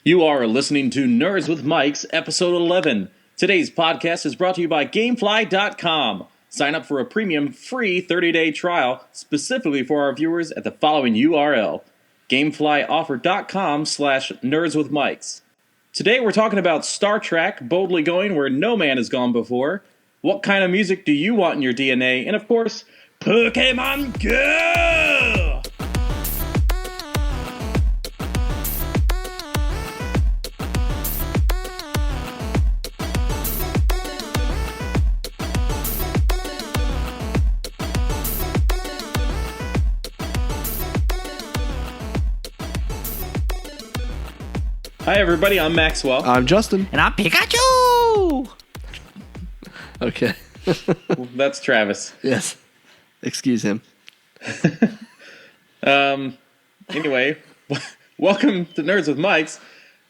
You are listening to Nerds with Mics, episode 11. Today's podcast is brought to you by Gamefly.com. Sign up for a premium free 30-day trial specifically for our viewers at the following URL, GameflyOffer.com/nerdswithmics. Today we're talking about Star Trek, boldly going where no man has gone before. What kind of music do you want in your DNA? And of course, Pokemon Go! Hi everybody, I'm Maxwell. I'm Justin. And I'm Pikachu! Okay. That's Travis. Yes. Excuse him. Anyway, welcome to Nerds with Mics.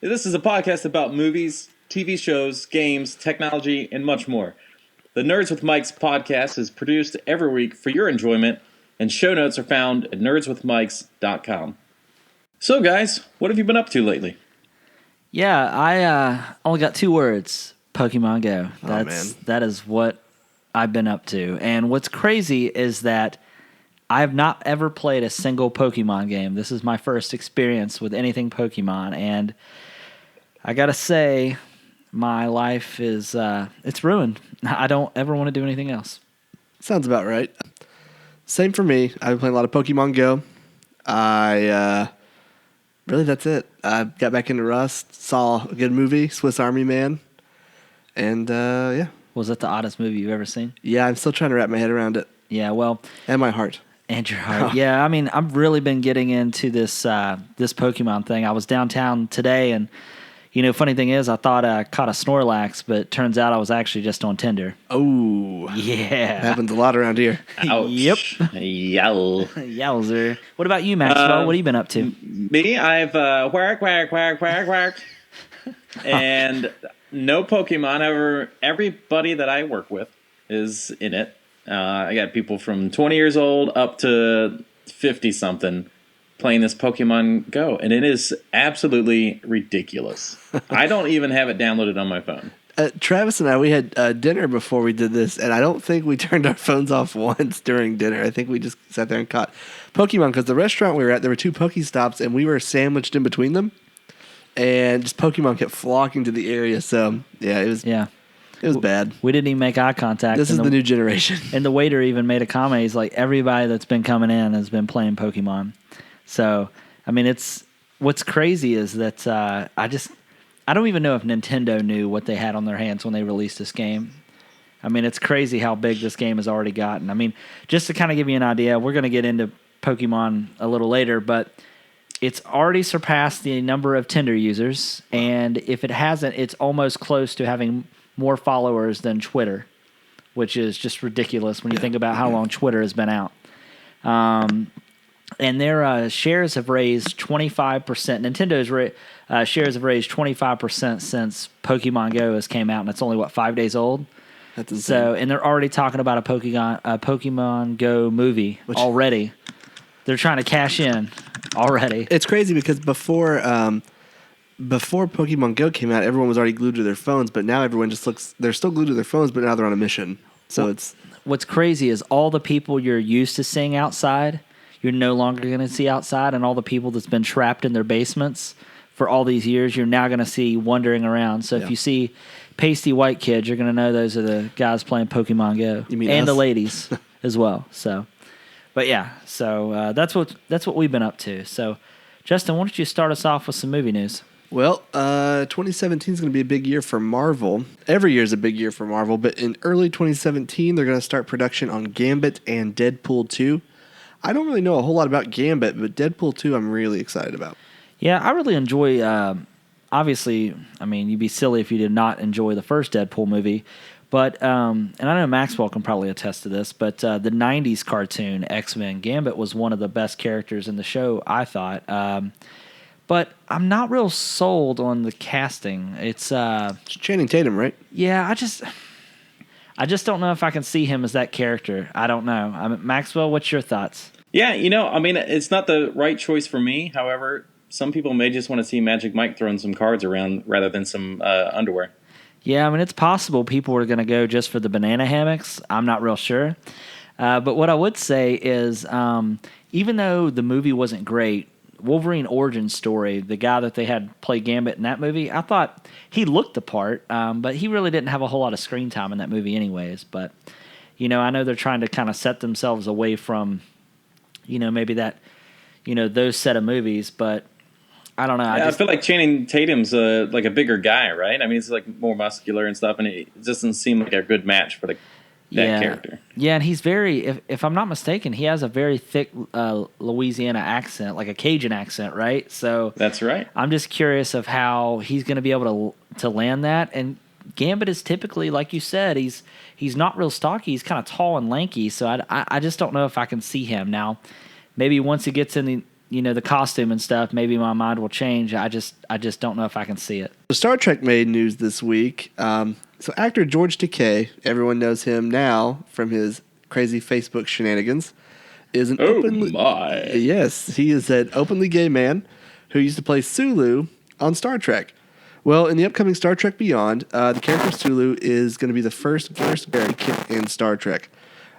This is a podcast about movies, TV shows, games, technology, and much more. The Nerds with Mics podcast is produced every week for your enjoyment, and show notes are found at nerdswithmics.com. So guys, what have you been up to lately? Yeah, I only got 2 words. Pokemon Go. That is what I've been up to. And what's crazy is that I have not ever played a single Pokemon game. This is my first experience with anything Pokemon. And I got to say, my life is, it's ruined. I don't ever want to do anything else. Sounds about right. Same for me. I've been playing a lot of Pokemon Go. Really, that's it. I got back into Rust, saw a good movie, Swiss Army Man, and yeah. Was that the oddest movie you've ever seen? Yeah, I'm still trying to wrap my head around it. Yeah, well. And my heart. And your heart. Yeah, I mean, I've really been getting into this this Pokemon thing. I was downtown today, and, you know, funny thing is, I thought I caught a Snorlax, but it turns out I was actually just on Tinder. Oh. Yeah. Happens a lot around here. Ouch. Yep. Yow. Yowzer. What about you, Maxwell? What have you been up to? Me, I've whack, whack, whack, whack, whack. And no Pokemon. However, everybody that I work with is in it. I got people from 20 years old up to 50-something playing this Pokemon Go. And it is absolutely ridiculous. I don't even have it downloaded on my phone. Travis and I, we had dinner before we did this, and I don't think we turned our phones off once during dinner. I think we just sat there and caught Pokemon, because the restaurant we were at, there were 2 Pokestops, and we were sandwiched in between them, and just Pokemon kept flocking to the area. So, yeah, it was bad. We didn't even make eye contact. This is the new generation. And the waiter even made a comment. He's like, everybody that's been coming in has been playing Pokemon. So, I mean, what's crazy is that I don't even know if Nintendo knew what they had on their hands when they released this game. I mean, it's crazy how big this game has already gotten. I mean, just to kind of give you an idea, we're going to get into Pokemon a little later, but it's already surpassed the number of Tinder users, and if it hasn't, it's almost close to having more followers than Twitter, which is just ridiculous when you think about how long Twitter has been out. And their shares have raised 25%. Nintendo's shares have raised 25% since Pokemon Go has came out, and it's only, 5 days old? That's insane. So, and they're already talking about a Pokemon Go movie already. They're trying to cash in already. It's crazy because before Pokemon Go came out, everyone was already glued to their phones, but now everyone they're still glued to their phones, but now they're on a mission. So what's crazy is all the people you're used to seeing outside, you're no longer going to see outside, and all the people that's been trapped in their basements for all these years, you're now going to see wandering around. So if you see pasty white kids, you're going to know those are the guys playing Pokemon Go. You mean and us? The ladies as well. So, but yeah, so that's what we've been up to. So, Justin, why don't you start us off with some movie news? Well, 2017 is going to be a big year for Marvel. Every year is a big year for Marvel, but in early 2017, they're going to start production on Gambit and Deadpool 2. I don't really know a whole lot about Gambit, but Deadpool 2 I'm really excited about. Yeah, I really enjoy, obviously, I mean, you'd be silly if you did not enjoy the first Deadpool movie, but, and I know Maxwell can probably attest to this, but the 90s cartoon, X-Men, Gambit was one of the best characters in the show, I thought. But I'm not real sold on the casting. It's Channing Tatum, right? Yeah, I just don't know if I can see him as that character. I don't know. Maxwell, what's your thoughts? Yeah, you know, I mean, it's not the right choice for me. However, some people may just want to see Magic Mike throwing some cards around rather than some underwear. Yeah, I mean, it's possible people are going to go just for the banana hammocks. I'm not real sure. But what I would say is, even though the movie wasn't great, Wolverine Origin Story, the guy that they had play Gambit in that movie, I thought he looked the part, but he really didn't have a whole lot of screen time in that movie anyways. But, I know they're trying to kind of set themselves away from, maybe that, those set of movies, but I don't know. I feel like Channing Tatum's like a bigger guy, right? I mean, he's like more muscular and stuff, and it doesn't seem like a good match for that character. Yeah, and he's very, if I'm not mistaken, he has a very thick Louisiana accent, like a Cajun accent, right? So that's right. I'm just curious of how he's going to be able to land that. And Gambit is typically, like you said, he's not real stocky. He's kind of tall and lanky, so I just don't know if I can see him now. Maybe once he gets in the costume and stuff, maybe my mind will change. I just don't know if I can see it. So Star Trek made news this week. So actor George Takei, everyone knows him now from his crazy Facebook shenanigans, is an Yes, he is an openly gay man who used to play Sulu on Star Trek. Well, in the upcoming Star Trek Beyond, the character Sulu is going to be the first gay kid in Star Trek.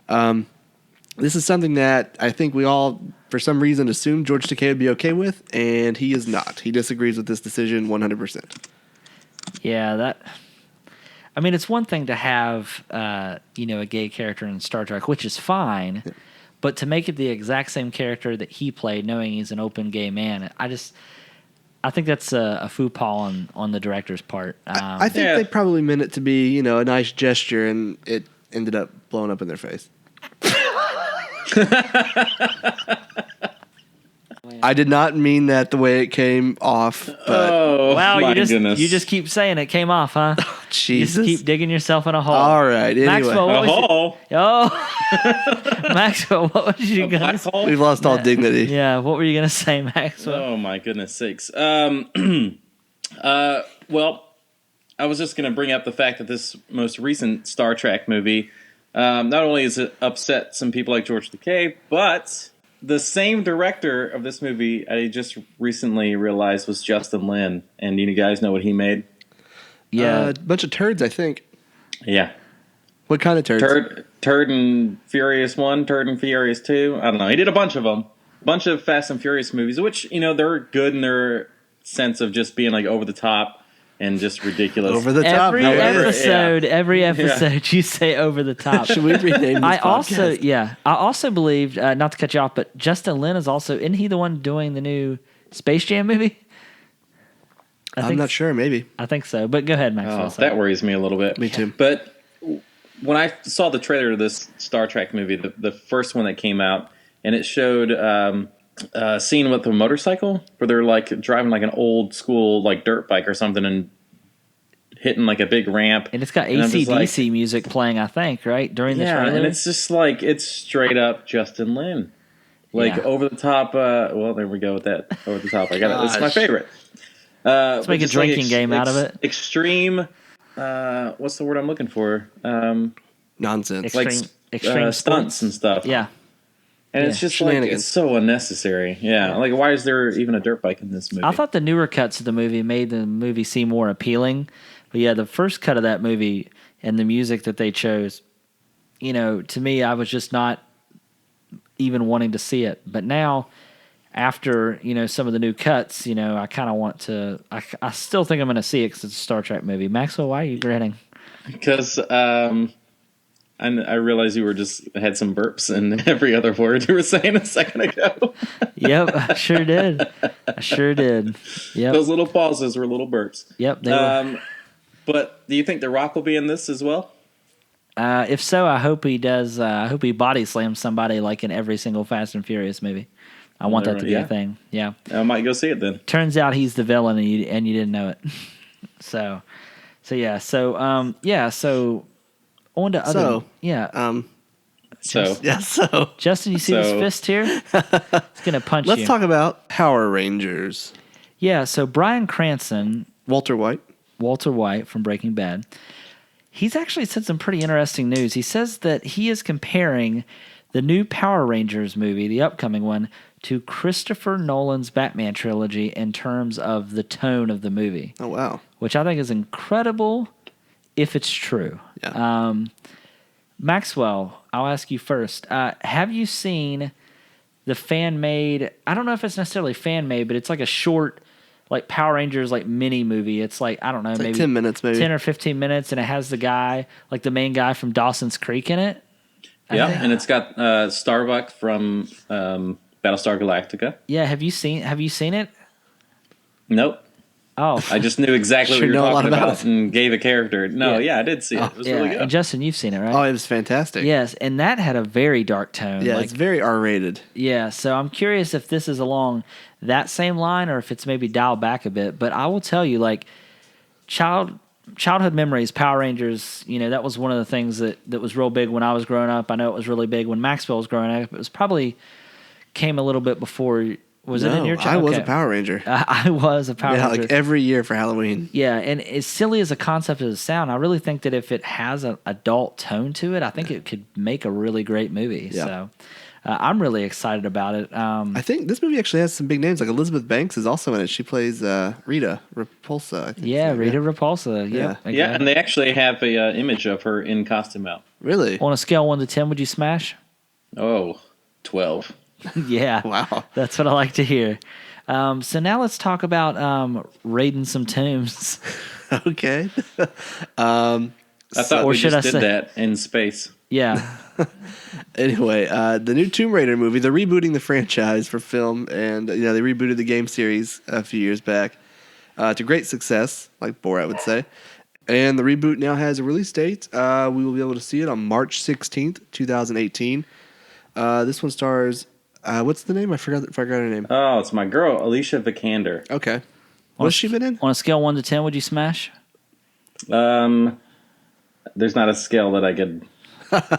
This is something that I think we all, for some reason, assumed George Takei would be okay with, and he is not. He disagrees with this decision 100%. Yeah, I mean, it's one thing to have, a gay character in Star Trek, which is fine, but to make it the exact same character that he played, knowing he's an open gay man, I think that's a faux pas on the director's part. I think they probably meant it to be, a nice gesture, and it ended up blowing up in their face. I did not mean that the way it came off. But wow, you just keep saying it came off, huh? Oh, Jesus. You just keep digging yourself in a hole. All right, anyway. Maxwell, Maxwell, what was you going to say? We've lost all dignity. Yeah, what were you going to say, Maxwell? Oh, my goodness sakes. Well, I was just going to bring up the fact that this most recent Star Trek movie, not only has it upset some people like George Takei, but the same director of this movie, I just recently realized, was Justin Lin. And you guys know what he made? Yeah. A bunch of turds, I think. Yeah. What kind of turds? Turd and Furious 1, Turd and Furious 2. I don't know. He did a bunch of them. A bunch of Fast and Furious movies, which, they're good in their sense of just being like over the top and just ridiculous. Over the top. Every episode, you say over the top. Should we rename this podcast? I also believed, not to cut you off, but Justin Lin is also, isn't he the one doing the new Space Jam movie? I'm not sure, maybe. I think so, but go ahead, Maxwell. That worries me a little bit. Me too. But when I saw the trailer of this Star Trek movie, the first one that came out, and it showed a scene with a motorcycle where they're like driving like an old school like dirt bike or something and hitting like a big ramp. And it's got AC/DC music playing, I think, right? During the trailer. And it's just like, it's straight up Justin Lin. Like over the top, well, there we go with that. Over the top. I got it. It's my favorite. Let's make a drinking game out of it. Extreme, what's the word I'm looking for? Nonsense. Extreme stunts and stuff. Yeah. And it's just like, it's so unnecessary. Yeah. Like, why is there even a dirt bike in this movie? I thought the newer cuts of the movie made the movie seem more appealing. But yeah, the first cut of that movie and the music that they chose, to me, I was just not even wanting to see it. But now, after, some of the new cuts, I kind of want to, I still think I'm going to see it because it's a Star Trek movie. Maxwell, why are you grinning? Because, I realized you had some burps in every other word you were saying a second ago. Yep, I sure did. Yep. Those little pauses were little burps. Yep, they were. But do you think The Rock will be in this as well? If so, I hope he does. I hope he body slams somebody like in every single Fast and Furious movie. I want that to be a thing. Yeah, I might go see it then. Turns out he's the villain, and you didn't know it. So on to other. Justin, you see this fist here? It's gonna punch you. Let's talk about Power Rangers. Yeah. So Bryan Cranston, Walter White from Breaking Bad. He's actually said some pretty interesting news. He says that he is comparing the new Power Rangers movie, the upcoming one, to Christopher Nolan's Batman trilogy in terms of the tone of the movie. Oh, wow. Which I think is incredible if it's true. Yeah. Maxwell, I'll ask you first. Have you seen the fan-made, I don't know if it's necessarily fan-made, but it's like a short, like Power Rangers, like mini movie. It's like, I don't know, It's like maybe 10 minutes, maybe. 10 or 15 minutes, and it has the guy, like the main guy from Dawson's Creek in it. Yeah, and it's got Starbuck from Battlestar Galactica. Yeah, have you seen it? Nope. Oh. I just knew exactly Sure what you know a were lot talking about about it. and gave a character. No, Yeah. I did see it. It was Yeah, really good. and Justin, you've seen it, right? Oh, it was fantastic. Yes, and that had a very dark tone. Yeah, like, it's very R-rated. yeah, so I'm curious if this is along that same line or if it's maybe dialed back a bit. But I will tell you, like, childhood memories, Power Rangers, that was one of the things that was real big when I was growing up. I know it was really big when Maxwell was growing up. It was probably came a little bit before. Was it in your I childhood? was a Power Ranger. I was a Power Yeah, Ranger. like every year for Halloween. Yeah, and as silly as a concept as it sounds, I really think that if it has an adult tone to it, I think it could make a really great movie. Yeah. So I'm really excited about it. I think this movie actually has some big names. Like Elizabeth Banks is also in it. She plays Rita Repulsa. I think Yeah, so, Rita Repulsa. Yeah. Yep, Yeah, and they actually have a image of her in costume out. Really? On a scale of 1 to 10, would you smash? Oh, 12. Yeah. Wow. That's what I like to hear. So now let's talk about raiding some tombs. Okay. I thought Or we should just I did say- that in space. Yeah. Anyway, the new Tomb Raider movie, they're rebooting the franchise for film, and they rebooted the game series a few years back to great success, like Borat would say. And the reboot now has a release date. We will be able to see it on March 16th, 2018. This one stars, what's the name? I forgot her name. Oh, it's my girl, Alicia Vikander. Okay. What's she been in? On a scale of 1 to 10, would you smash? There's not a scale that I could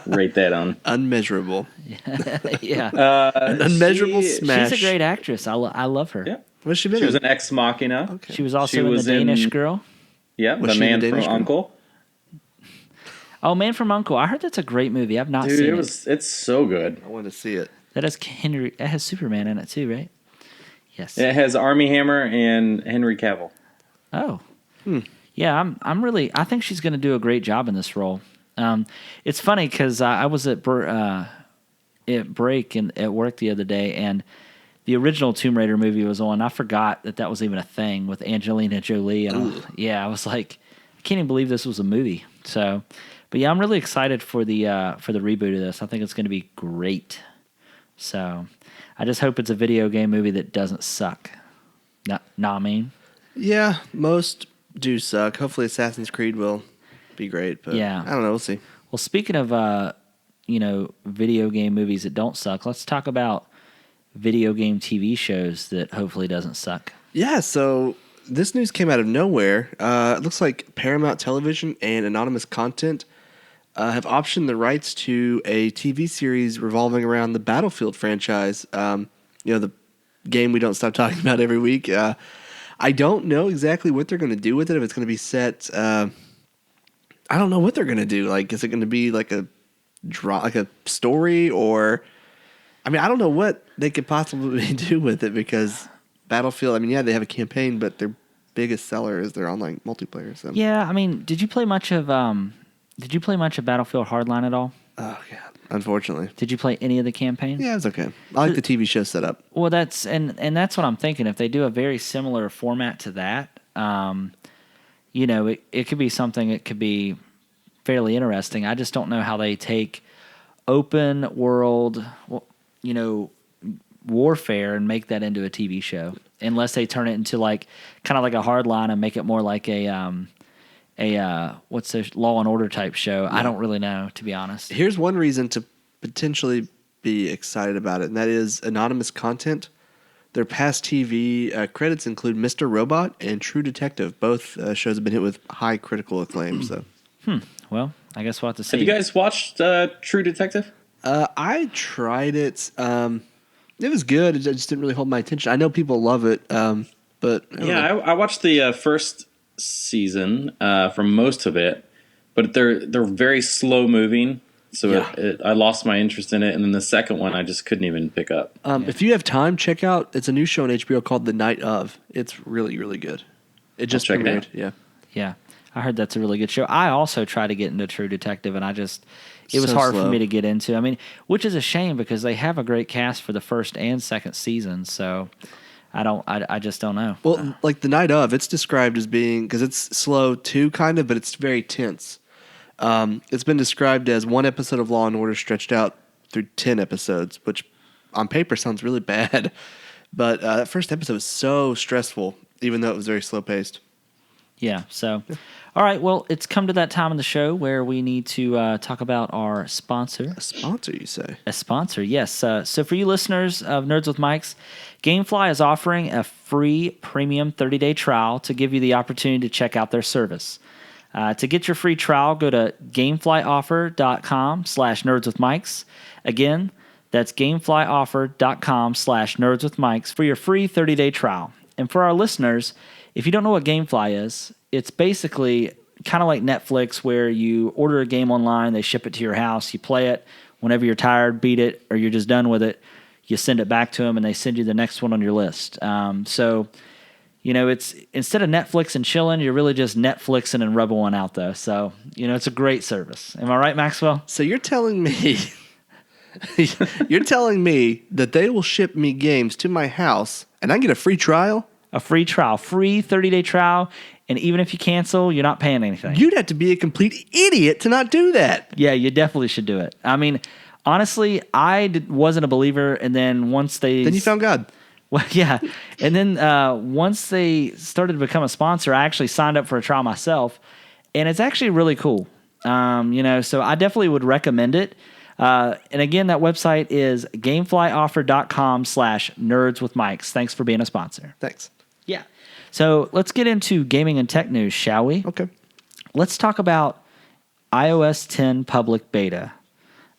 rate that on. Unmeasurable. Yeah. An unmeasurable smash. She's a great actress. I love her. Yeah. What's she been She was in? an ex machina. Okay. She was also She in was The Danish in- Girl. Yeah, Was the she man the from Danish girl? Uncle. Oh, Man from Uncle. I heard that's a great movie. I've not Dude, seen it. it's so good. I want to see it. That has Superman in it too, right? Yes. It has Army Hammer and Henry Cavill. Oh. Yeah, I think she's going to do a great job in this role. It's funny because I was at break at work the other day, and the original Tomb Raider movie was on. I forgot that was even a thing with Angelina Jolie, and I was like, I can't even believe this was a movie. So, but yeah, I'm really excited for the reboot of this. I think it's going to be great. So, I just hope it's a video game movie that doesn't suck. Nah, I mean. Yeah, most do suck. Hopefully Assassin's Creed will be great, but Yeah. I don't know. We'll see. Well, speaking of video game movies that don't suck, let's talk about video game TV shows that hopefully doesn't suck. Yeah, so this news came out of nowhere. It looks like Paramount Television and Anonymous Content have optioned the rights to a TV series revolving around the Battlefield franchise. The game we don't stop talking about every week. I don't know exactly what they're going to do with it. If it's going to be set, I don't know what they're going to do. Like, is it going to be like a story, or I mean, I don't know what they could possibly do with it, because Battlefield, I mean, yeah, they have a campaign, but their biggest seller is their online multiplayer. So Yeah, I mean, did you play much of Battlefield Hardline at all? oh god, unfortunately, Did you play any of the campaign? yeah, it's okay. I like the TV show setup. Well, that's what I'm thinking. If they do a very similar format to that, it could be something that could be fairly interesting. I just don't know how they take open world, warfare and make that into a TV show, unless they turn it into like kind of like a Hardline and make it more like a what's the Law and Order type show. I don't really know, to be honest. Here's one reason to potentially be excited about it, and that is Anonymous Content. Their past TV credits include Mr. Robot and True Detective. Both shows have been hit with high critical acclaim. So, Well, I guess we'll have to see. Have you guys watched True Detective? I tried it. It was good. It just didn't really hold my attention. I know people love it, but I don't know. I watched the first season from most of it, but they're very slow moving, So I lost my interest in it, and then the second one I just couldn't even pick up. If you have time, check out. It's a new show on HBO called The Night Of. It's really, really good. It just check it premiered. out. Yeah. Yeah, I heard that's a really good show. I also tried to get into True Detective, and it was So hard slow. for me to get into. I mean, which is a shame because they have a great cast for the first and second season. So I just don't know. Well, like The Night Of, it's described as being, because it's slow too, kind of, but it's very tense. It's been described as one episode of Law and Order stretched out through 10 episodes, which on paper sounds really bad. But that first episode was so stressful, even though it was very slow paced. Yeah. So, all right. Well, it's come to that time of the show where we need to talk about our sponsor. A sponsor, you say? A sponsor, yes. So for you listeners of Nerds with Mics, GameFly is offering a free premium 30-day trial to give you the opportunity to check out their service. To get your free trial, go to gameflyoffer.com/nerdswithmics. Again, that's gameflyoffer.com/nerdswithmics for your free 30-day trial. And for our listeners, if you don't know what GameFly is, it's basically kind of like Netflix where you order a game online, they ship it to your house, you play it. Whenever you're tired, beat it, or you're just done with it, you send it back to them and they send you the next one on your list. It's instead of Netflix and chilling, you're really just Netflixing and rubbing one out, though. So, it's a great service. Am I right, Maxwell? So you're telling me that they will ship me games to my house and I get a free trial? A free trial, free 30-day trial, and even if you cancel, you're not paying anything. You'd have to be a complete idiot to not do that. Yeah, you definitely should do it. I mean, honestly, wasn't a believer, and then once they... Then you found God. Well, yeah. And then once they started to become a sponsor, I actually signed up for a trial myself, and it's actually really cool. So I definitely would recommend it. And again, that website is gameflyoffer.com/nerdswithmics. Thanks for being a sponsor. Thanks. Yeah. So let's get into gaming and tech news, shall we? Okay. Let's talk about iOS 10 public beta.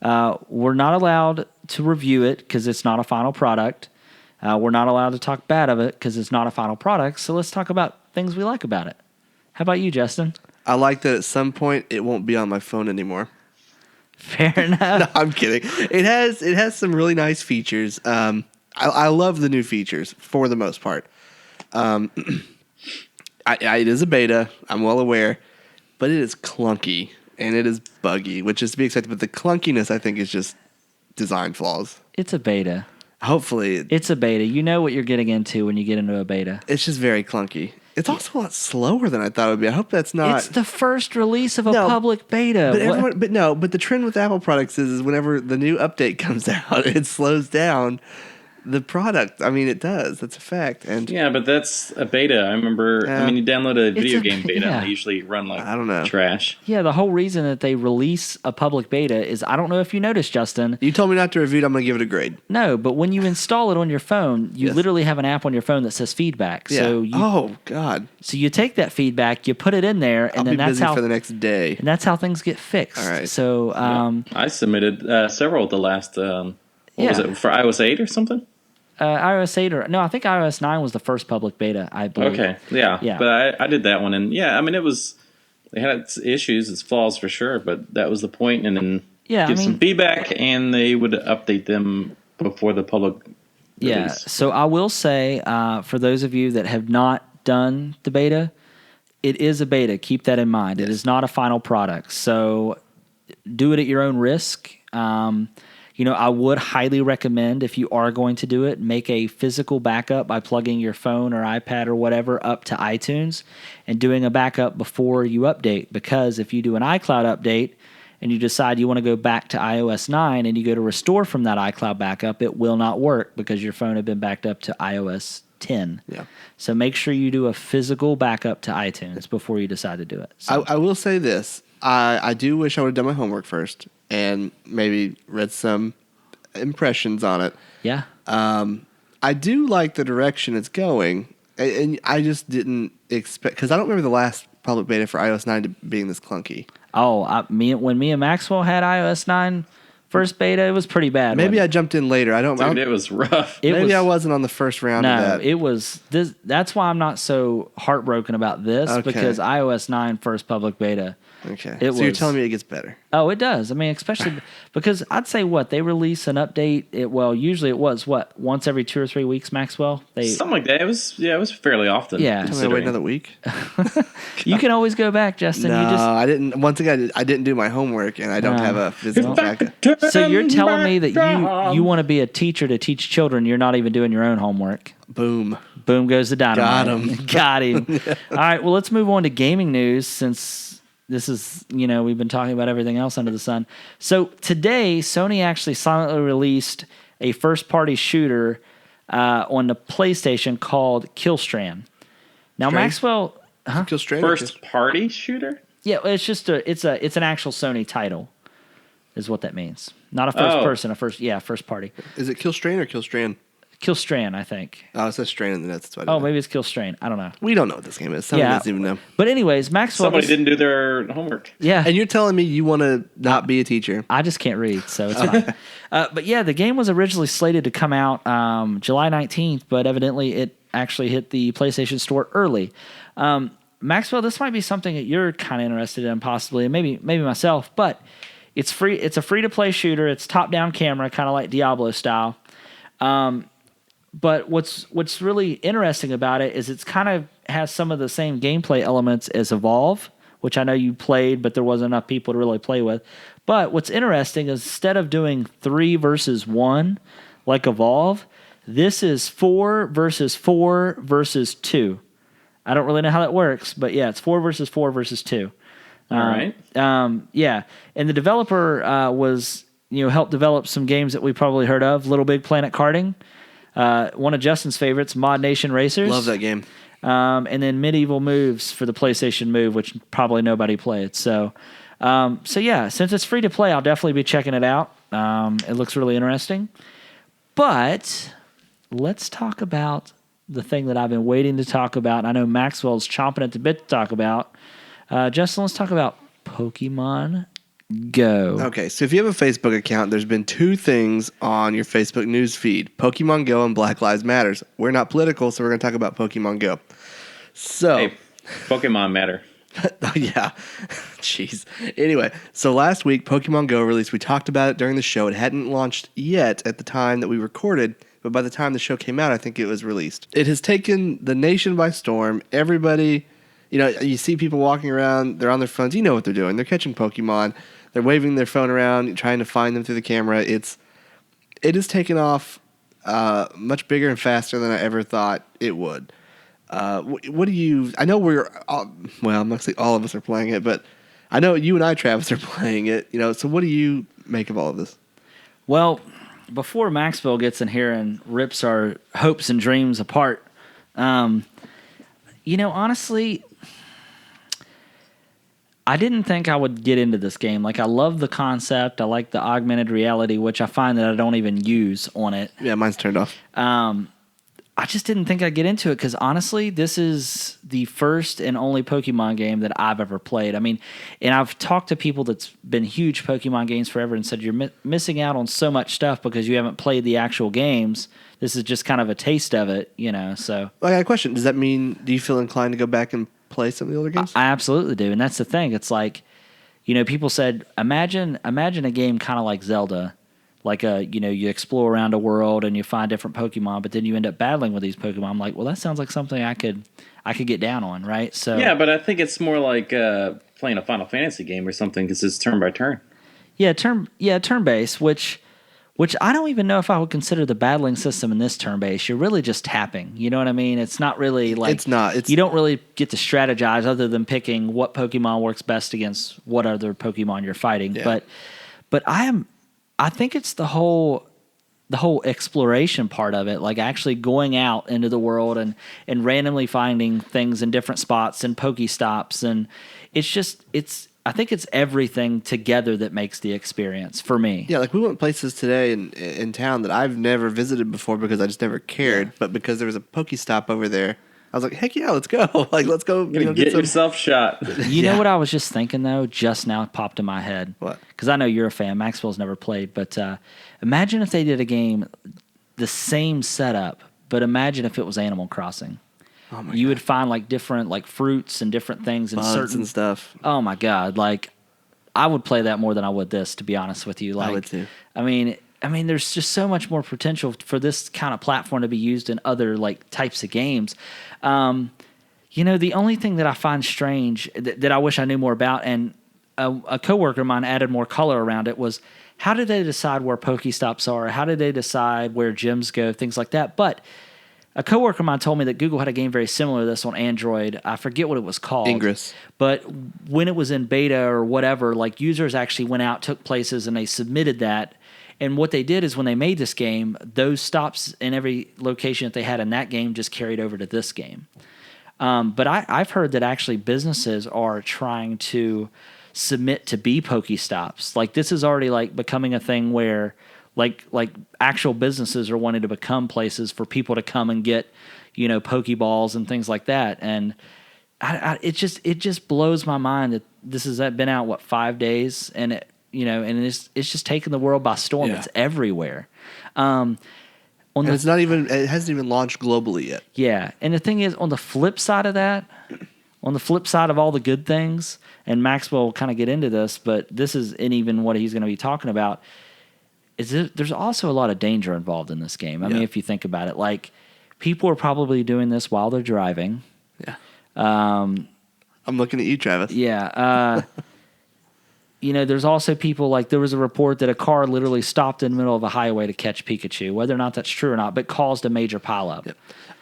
We're not allowed to review it because it's not a final product. We're not allowed to talk bad of it because it's not a final product. So let's talk about things we like about it. How about you, Justin? I like that at some point it won't be on my phone anymore. Fair enough. No, I'm kidding. It has some really nice features. I love the new features for the most part. It is a beta. I'm well aware, but it is clunky and it is buggy, which is to be expected. But the clunkiness, I think, is just design flaws. It's a beta. Hopefully, It's a beta. You know what you're getting into when you get into a beta. it's just very clunky. It's also a lot slower than I thought it would be. I hope that's not. It's the first release of a No, public beta. But the trend with Apple products is whenever the new update comes out, it slows down the product. I mean, it does. That's a fact. And Yeah, but that's a beta. I remember. Yeah. You download a video a- game beta, yeah. and they usually run like I don't know. trash. Yeah, the whole reason that they release a public beta is, I don't know if you noticed, Justin. you told me not to review it. I'm going to give it a grade. No, but when you install it on your phone, you Yes. literally have an app on your phone that says feedback. Yeah. So you, Oh God. so you take that feedback, you put it in there, and I'll then be that's busy how for the next day. and that's how things get fixed. All right. So I submitted several at the last. What was Yeah. it for iOS 8 or something? iOS 8 I think iOS 9 was the first public beta, I believe. Okay, yeah. Yeah. But I did that one, and it was. They had its issues, its flaws for sure, but that was the point, and then Yeah, give I some mean- feedback, and they would update them before the public Yeah. release. So I will say, for those of you that have not done the beta, it is a beta. Keep that in mind. It is not a final product. So do it at your own risk. I would highly recommend, if you are going to do it, make a physical backup by plugging your phone or iPad or whatever up to iTunes and doing a backup before you update. Because if you do an iCloud update and you decide you want to go back to iOS 9 and you go to restore from that iCloud backup, it will not work because your phone had been backed up to iOS 10. Yeah. So make sure you do a physical backup to iTunes before you decide to do it. So, I will say this. I do wish I would have done my homework first and maybe read some impressions on it. yeah. I do like the direction it's going, and I just didn't expect, because I don't remember the last public beta for iOS 9 being this clunky. Oh, when me and Maxwell had iOS 9 First beta, it was pretty bad. Maybe I wasn't jumped in later. I don't. Dude, it was rough. it? Maybe was, I wasn't on the first round of No, that. it was this. That's why I'm not so heartbroken about this Okay. because iOS 9 first public beta. Okay. It So you're was- telling me it gets better. Oh, it does. I mean, especially because I'd say they release an update. Usually it was once every 2 or 3 weeks, Maxwell. Something like that. It was fairly often. Yeah. Tell me to wait another week. You can always go back, Justin. No, You just I didn't. Once again, I didn't do my homework, and I don't have a physical backup. so you're telling me that you want to be a teacher to teach children. You're not even doing your own homework. Boom. Boom goes the dynamite. Got him. Got him. All right. Well, let's move on to gaming news since this is, we've been talking about everything else under the sun. So today, Sony actually silently released a first-party shooter on the PlayStation called Killstrand. Now, Strange. Maxwell, Kill Strain. First party shooter? yeah, it's just it's an actual Sony title, is what that means. Not a first person, first party. Is it Kill Strain or Kill Strand? Killstrand, I think. Oh, it says Strain in the notes. That's why I Oh, didn't know. maybe it's Killstrand. I don't know. We don't know what this game is. Somebody doesn't even know. But anyways, Maxwell. Somebody didn't do their homework. Yeah. And you're telling me you want to not be a teacher? I just can't read, so it's fine. But yeah, the game was originally slated to come out July 19th, but evidently it actually hit the PlayStation Store early. Maxwell, this might be something that you're kind of interested in, possibly, and maybe myself. But it's free. It's a free-to-play shooter. It's top-down camera, kind of like Diablo style. But what's really interesting about it is it's kind of has some of the same gameplay elements as Evolve, which I know you played, but there wasn't enough people to really play with. But what's interesting is instead of doing 3 versus 1 like Evolve, this is 4 versus 4 versus 2. I don't really know how that works, but yeah, it's 4 versus 4 versus 2. All right. Yeah, and the developer was helped develop some games that we probably heard of. Little Big Planet Karting. One of Justin's favorites, Mod Nation Racers. Love that game. And then Medieval Moves for the PlayStation Move, which probably nobody played. So yeah, since it's free to play, I'll definitely be checking it out. It looks really interesting. But let's talk about the thing that I've been waiting to talk about. I know Maxwell's chomping at the bit to talk about. Justin, let's talk about Pokemon Go. Okay, so if you have a Facebook account, there's been 2 things on your Facebook news feed: Pokemon Go and Black Lives Matters. We're not political, so we're going to talk about Pokemon Go. So, Hey, Pokemon matter. oh, yeah, jeez. Anyway, so last week Pokemon Go released. We talked about it during the show. It hadn't launched yet at the time that we recorded, but by the time the show came out, I think it was released. It has taken the nation by storm. Everybody, you see people walking around. They're on their phones. You know what they're doing. They're catching Pokemon. They're waving their phone around, trying to find them through the camera. It has taken off much bigger and faster than I ever thought it would. What do you? I know I'm not gonna say all of us are playing it, but I know you and I, Travis, are playing it. So what do you make of all of this? Well, before Maxwell gets in here and rips our hopes and dreams apart, honestly, I didn't think I would get into this game. Like, I love the concept. I like the augmented reality, which I find that I don't even use on it. Yeah, mine's turned off. I just didn't think I'd get into it because, honestly, this is the first and only Pokemon game that I've ever played. I mean, and I've talked to people that's been huge Pokemon games forever and said, you're missing out on so much stuff because you haven't played the actual games. This is just kind of a taste of it, so. Well, I got a question. Does that mean, do you feel inclined to go back and play some of the older games? I absolutely do, and that's the thing. It's like, people said, imagine a game kind of like Zelda, like you explore around a world and you find different Pokemon, but then you end up battling with these Pokemon. I'm like, well, that sounds like something I could get down on, right? So Yeah, but I think it's more like playing a Final Fantasy game or something because it's turn by turn. Yeah, turn-based, which I don't even know if I would consider the battling system in this turn-based. You're really just tapping. You know what I mean? It's not really like... It's not. You don't really get to strategize other than picking what Pokemon works best against what other Pokemon you're fighting. Yeah. But I think it's the whole exploration part of it, like actually going out into the world and randomly finding things in different spots and Pokestops, and I think it's everything together that makes the experience for me. Yeah, like we went places today in town that I've never visited before because I just never cared, but because there was a Pokestop over there, I was like, heck yeah, let's go. Like, let's go. Get yourself shot. You know what I was just thinking, though? Just now it popped in my head. What? Because I know you're a fan. Maxwell's never played. But imagine if they did a game, the same setup, but imagine if it was Animal Crossing. Oh my You God. would find like different like fruits and different things and Bugs certain and stuff. Oh my God! Like I would play that more than I would this, to be honest with you. Like I would too. I mean, there's just so much more potential for this kind of platform to be used in other like types of games. The only thing that I find strange that I wish I knew more about, and a coworker of mine added more color around it, was how did they decide where Pokestops are? How did they decide where gyms go? Things like that. But a coworker of mine told me that Google had a game very similar to this on Android. I forget what it was called. Ingress. But when it was in beta or whatever, like users actually went out, took places, and they submitted that. And what they did is when they made this game, those stops in every location that they had in that game just carried over to this game. But I've heard that actually businesses are trying to submit to be Pokestops. Like this is already like becoming a thing where like actual businesses are wanting to become places for people to come and get, Pokeballs and things like that. And it just blows my mind that this has been out 5 days, and it's just taken the world by storm. Yeah. It's everywhere. And it's not even. It hasn't even launched globally yet. Yeah, and the thing is, on the flip side of that, on the flip side of all the good things, and Maxwell will kind of get into this, but this isn't even what he's going to be talking about. There's also a lot of danger involved in this game. I mean, if you think about it, like people are probably doing this while they're driving. Yeah. I'm looking at you, Travis. Yeah. There's also people like there was a report that a car literally stopped in the middle of a highway to catch Pikachu, whether or not that's true or not, but caused a major pileup. Yep.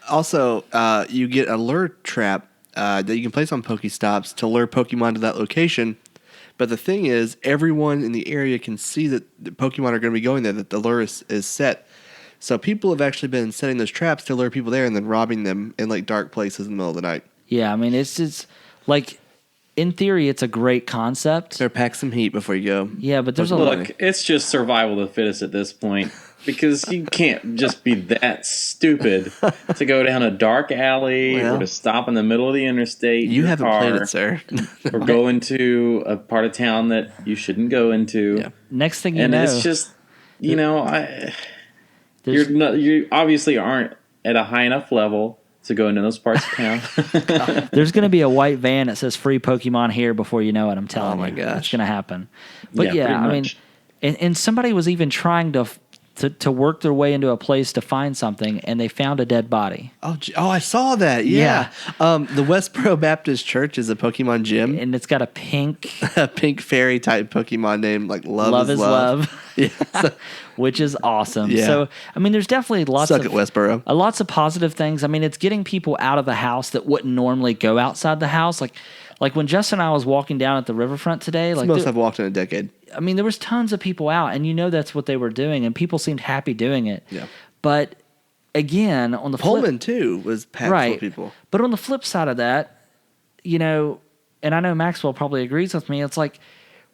Also, you get a lure trap that you can place on Pokestops to lure Pokemon to that location. But the thing is, everyone in the area can see that the Pokemon are going to be going there, that the lure is set. So people have actually been setting those traps to lure people there and then robbing them in like dark places in the middle of the night. Yeah, I mean, it's just like, in theory, it's a great concept. So pack some heat before you go. Yeah, but there's a lot. Look, it's just survival of the fittest at this point. Because you can't just be that stupid to go down a dark alley or to stop in the middle of the interstate. You haven't played it, sir. Or go into a part of town that you shouldn't go into. Yeah. Next thing you and know, it's just, you obviously aren't at a high enough level to go into those parts of town. there's going to be a white van that says "Free Pokemon" here before you know it. I'm telling you, my gosh, it's going to happen. But Yeah, I pretty mean, and somebody was even trying to work their way into a place to find something, and they found a dead body. Oh, I saw that. Yeah. The Westboro Baptist Church is a Pokemon gym, And it's got a pink fairy type Pokemon name like Love is Love. Yeah. Which is awesome. Yeah. So, I mean, there's definitely lots at Westboro. Lots of positive things. I mean, it's getting people out of the house that wouldn't normally go outside the house. Like when Justin and I was walking down at the riverfront today. It's the most I've walked in a decade. I mean, there was tons of people out, and that's what they were doing, and people seemed happy doing it. Yeah. But again, on the Pullman too was packed full of people. But on the flip side of that, and I know Maxwell probably agrees with me. It's like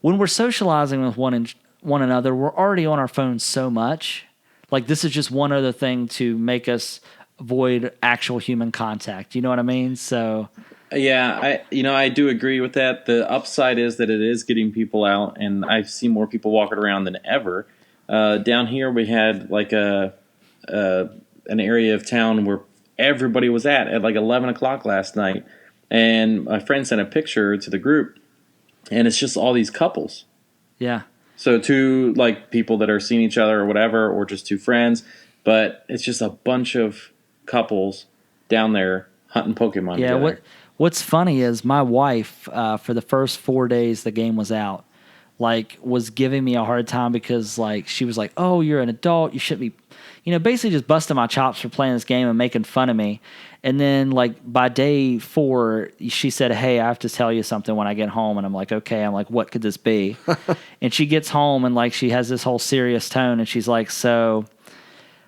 when we're socializing with one another, we're already on our phones so much. Like this is just one other thing to make us avoid actual human contact. You know what I mean? So. Yeah, I do agree with that. The upside is that it is getting people out, and I see more people walking around than ever. Down here, we had like an area of town where everybody was at like 11 o'clock last night, and my friend sent a picture to the group, and it's just all these couples. Yeah. So two like people that are seeing each other or whatever, or just two friends, but it's just a bunch of couples down there hunting Pokemon together. What's funny is my wife, for the first 4 days the game was out, was giving me a hard time because, she was like, oh, you're an adult. You shouldn't be, basically just busting my chops for playing this game and making fun of me. And then, by day 4, she said, hey, I have to tell you something when I get home. And I'm like, okay. I'm like, what could this be? And she gets home and, she has this whole serious tone. And she's like, so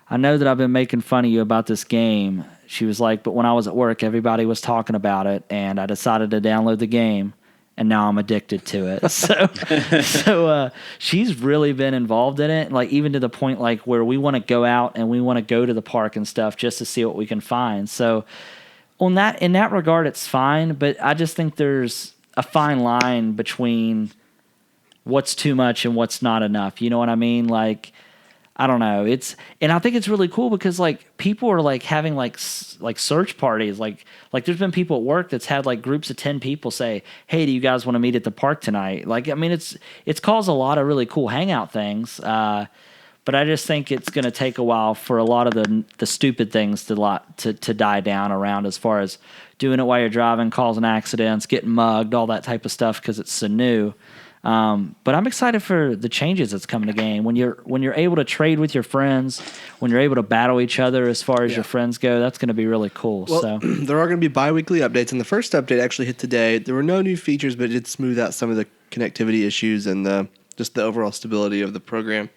I know that I've been making fun of you about this game. She was like, but when I was at work, everybody was talking about it, and I decided to download the game, and now I'm addicted to it. So she's really been involved in it, even to the point where we want to go out and we want to go to the park and stuff just to see what we can find. So on that in that regard, it's fine, but I just think there's a fine line between what's too much and what's not enough. You know what I mean? Like, I don't know. And I think it's really cool because like people are like having like search parties. Like there's been people at work that's had like groups of 10 people say, "Hey, do you guys want to meet at the park tonight?" Like, I mean, it's caused a lot of really cool hangout things. But I just think it's going to take a while for a lot of the stupid things to die down around, as far as doing it while you're driving, causing accidents, getting mugged, all that type of stuff, because it's so new. But I'm excited for the changes that's coming to the game. When you're able to trade with your friends, when you're able to battle each other as far as your friends go, that's going to be really cool. Well, So there are going to be bi-weekly updates, and the first update actually hit today. There were no new features, but it did smooth out some of the connectivity issues and just the overall stability of the program.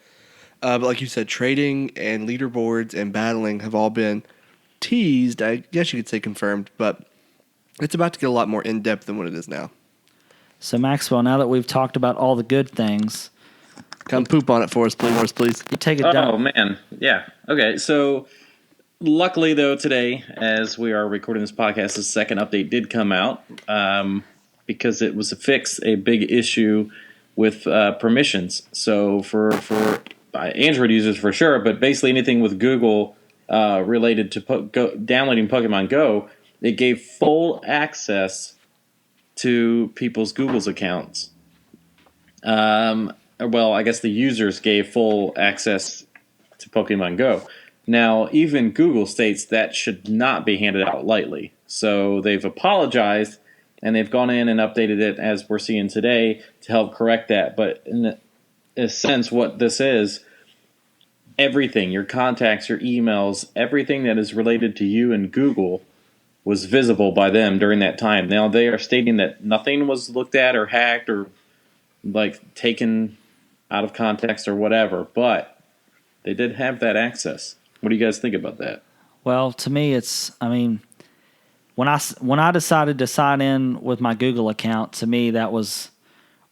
But like you said, trading and leaderboards and battling have all been teased. I guess you could say confirmed, but it's about to get a lot more in-depth than what it is now. So Maxwell, now that we've talked about all the good things, come poop on it for us, please. You take it Oh, down. man. Yeah. Okay. So luckily, though, today, as we are recording this podcast, the second update did come out because it was to fix a big issue with permissions. So for Android users for sure, but basically anything with Google related to downloading Pokemon Go, it gave full access to people's Google's accounts. Well, I guess the users gave full access to Pokemon Go. Now, even Google states that should not be handed out lightly. So they've apologized, and they've gone in and updated it, as we're seeing today, to help correct that. But in a sense, what this is, everything, your contacts, your emails, everything that is related to you and Google was visible by them during that time. Now, they are stating that nothing was looked at or hacked or like taken out of context or whatever, but they did have that access. What do you guys think about that? Well, to me, when I decided to sign in with my Google account, to me that was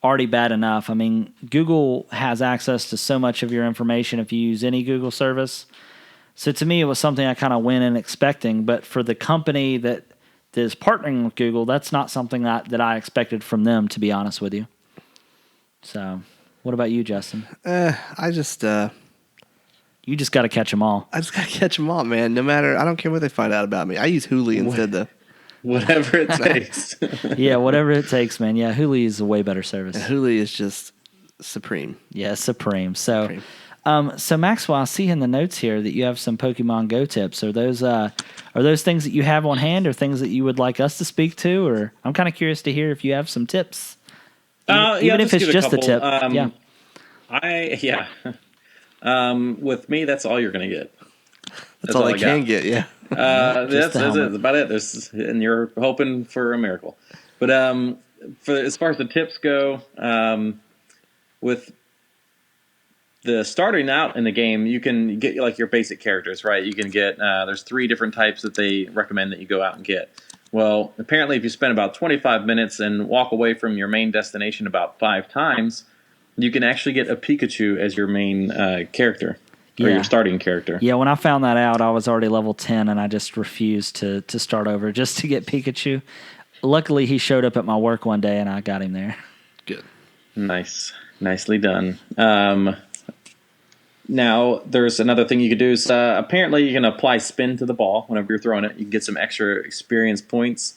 already bad enough. I mean, Google has access to so much of your information if you use any Google service. So to me, it was something I kind of went in expecting. But for the company that is partnering with Google, that's not something that I expected from them, to be honest with you. So, what about you, Justin? I just You just got to catch them all. I just got to catch them all, man. No matter, I don't care what they find out about me. I use Hulu instead, though. Whatever it takes. Yeah, whatever it takes, man. Yeah, Hulu is a way better service. Hulu is just supreme. Yeah, supreme. So, so Maxwell, I see in the notes here that you have some Pokemon Go tips. Are those things that you have on hand, or things that you would like us to speak to? Or I'm kind of curious to hear if you have some tips, even if it's just a tip. With me, that's all you're going to get. That's all I can get. Yeah. That's it. That's about it. And you're hoping for a miracle. But as far as the tips go, with the starting out in the game, you can get like your basic characters, right? You can get there's 3 different types that they recommend that you go out and get. Well, apparently, if you spend about 25 minutes and walk away from your main destination about 5 times, you can actually get a Pikachu as your main character. Or your starting character. Yeah, when I found that out, I was already level 10, and I just refused to start over just to get Pikachu. Luckily, he showed up at my work one day, and I got him there. Good. Nice. Nicely done. Now, there's another thing you could do is apparently you can apply spin to the ball whenever you're throwing it. You can get some extra experience points.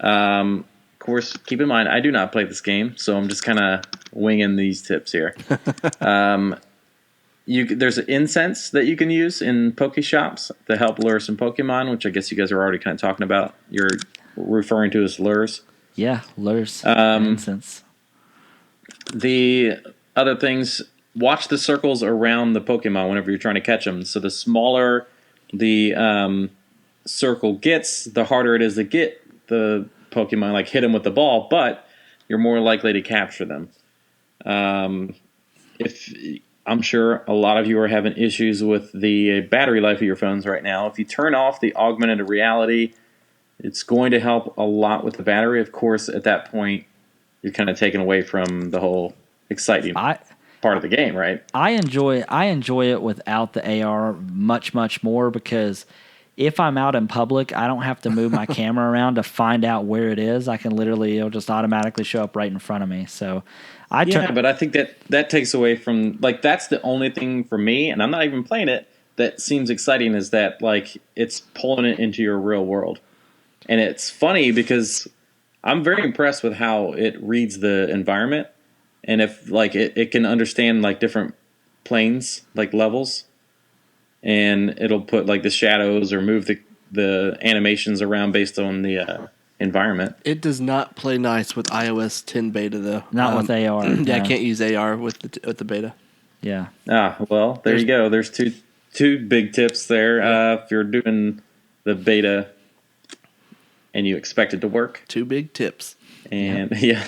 Of course, keep in mind, I do not play this game, so I'm just kind of winging these tips here. There's an incense that you can use in Pokeshops to help lure some Pokemon, which I guess you guys are already kind of talking about. You're referring to as lures. Yeah, lures. Incense. The other things, watch the circles around the Pokemon whenever you're trying to catch them. So the smaller the circle gets, the harder it is to get the Pokemon, like hit them with the ball, but you're more likely to capture them. I'm sure a lot of you are having issues with the battery life of your phones right now. If you turn off the augmented reality, it's going to help a lot with the battery. Of course, at that point, you're kind of taken away from the whole exciting part of the game, right? I enjoy it without the AR much, much more, because if I'm out in public, I don't have to move my camera around to find out where it is. I can literally, it'll just automatically show up right in front of me. So but I think that takes away from, like, that's the only thing for me, and I'm not even playing it, that seems exciting, is that, like, it's pulling it into your real world. And it's funny because I'm very impressed with how it reads the environment, and if, like, it can understand, like, different planes, like levels, and it'll put, like, the shadows or move the animations around based on the environment. It does not play nice with iOS 10 beta though. Not with AR. Yeah, I can't use AR with the beta. Yeah. Well, there you go. There's two big tips there. If you're doing the beta and you expect it to work. 2 big tips. And yeah.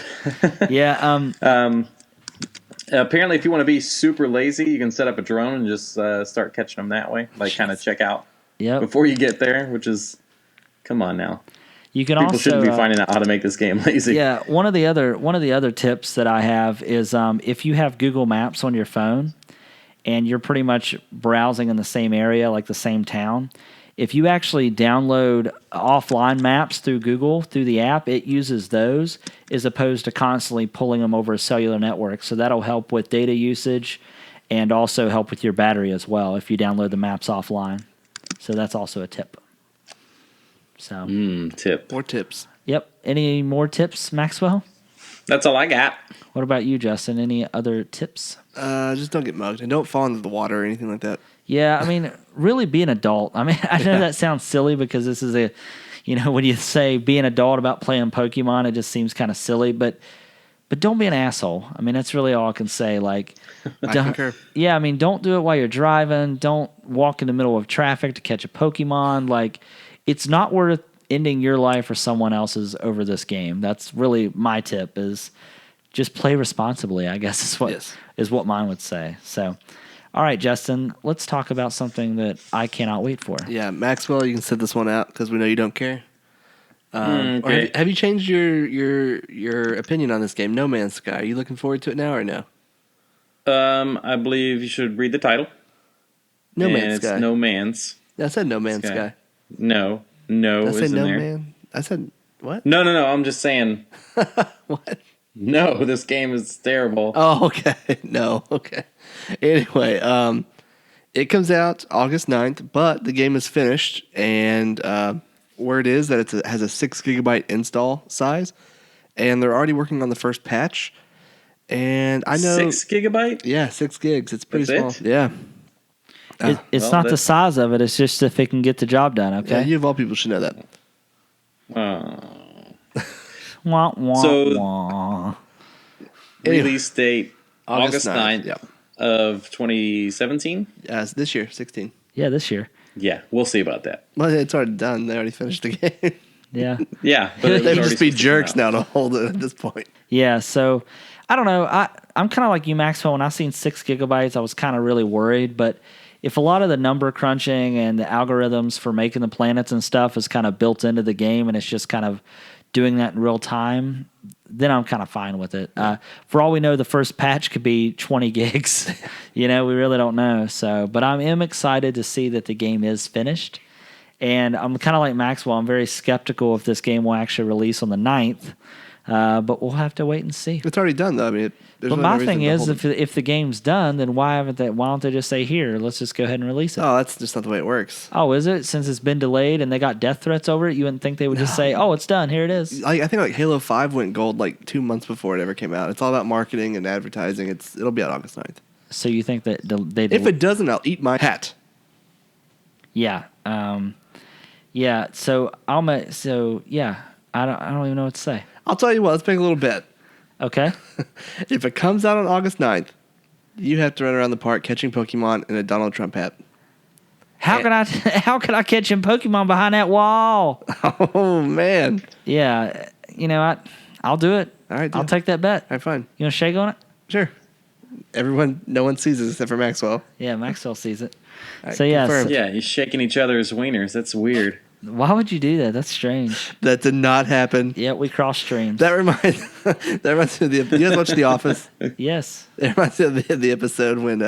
Apparently, if you want to be super lazy, you can set up a drone and just start catching them that way. Like, kind of check out before you get there, which is, come on now. You can People shouldn't be finding out how to make this game lazy. Yeah, one of the other tips that I have is if you have Google Maps on your phone and you're pretty much browsing in the same area, like the same town, if you actually download offline maps through Google, through the app, it uses those as opposed to constantly pulling them over a cellular network. So that'll help with data usage and also help with your battery as well if you download the maps offline. So that's also a tip. So tip. More tips. Yep. Any more tips, Maxwell? That's all I got. What about you, Justin? Any other tips? Just don't get mugged and don't fall into the water or anything like that. Yeah, I mean, really be an adult. I mean, I know that sounds silly because this is when you say be an adult about playing Pokemon, it just seems kind of silly, but don't be an asshole. I mean, that's really all I can say. Like, I concur. Yeah, I mean, don't do it while you're driving. Don't walk in the middle of traffic to catch a Pokemon. Like, it's not worth ending your life or someone else's over this game. That's really my tip is just play responsibly, I guess is what mine would say. So, all right, Justin, let's talk about something that I cannot wait for. Yeah, Maxwell, you can sit this one out because we know you don't care. Okay. Have you changed your opinion on this game, No Man's Sky? Are you looking forward to it now or no? I believe you should read the title. No Man's Sky. It's No Man's. I said No Man's Sky. No Did I is say in No there. Man? I said what? No. I'm just saying. What? No, this game is terrible. Oh, okay. No, okay. Anyway, it comes out August 9th, but the game is finished, and word is that it has a 6 gigabyte install size, and they're already working on the first patch. And I know 6 gigabyte? Yeah, 6 gigs. It's pretty That's small. it? Yeah. It's not the size of it. It's just if it can get the job done, okay? Yeah, you of all people should know that. Wah, wah, So- wah. Release date August 9th Yep. of 2017? It's this year, 16. Yeah, this year. Yeah, we'll see about that. Well, it's already done. They already finished the game. Yeah. Yeah, but it was They would already just be supposed to come jerks out. now to hold it at this point. Yeah, so I don't know. I'm kind of like you, Maxwell. When I seen 6 gigabytes, I was kind of really worried. But if a lot of the number crunching and the algorithms for making the planets and stuff is kind of built into the game, and it's just kind of doing that in real time, then I'm kind of fine with it. For all we know, the first patch could be 20 gigs. We really don't know. So, but I am excited to see that the game is finished. And I'm kind of like Maxwell. I'm very skeptical if this game will actually release on the 9th. But we'll have to wait and see. It's already done, though. I mean, there's But no my reason thing to is, hold it. if the game's done, then why don't they just say, here, let's just go ahead and release it? Oh, that's just not the way it works. Oh, is it? Since it's been delayed and they got death threats over it, you wouldn't think they would just say, oh, it's done, here it is. I think like Halo 5 went gold like 2 months before it ever came out. It's all about marketing and advertising. It'll be out August 9th. So you think that If it doesn't, I'll eat my hat. Yeah. Yeah. So I don't even know what to say. I'll tell you what, let's make a little bet. Okay. If it comes out on August 9th, you have to run around the park catching Pokemon in a Donald Trump hat. How can I catch him Pokemon behind that wall? Oh, man. Yeah. I'll do it. All right, I'll deal. take that bet. All right, fine. You want to shake on it? Sure. No one sees it except for Maxwell. Yeah, Maxwell sees it. All right, So, yeah, confirmed. Yeah, you're shaking each other's wieners. That's weird. Why would you do that? That's strange. That did not happen. Yeah, we cross streams. That reminds me of you guys watch The Office? Yes. It reminds me of the episode when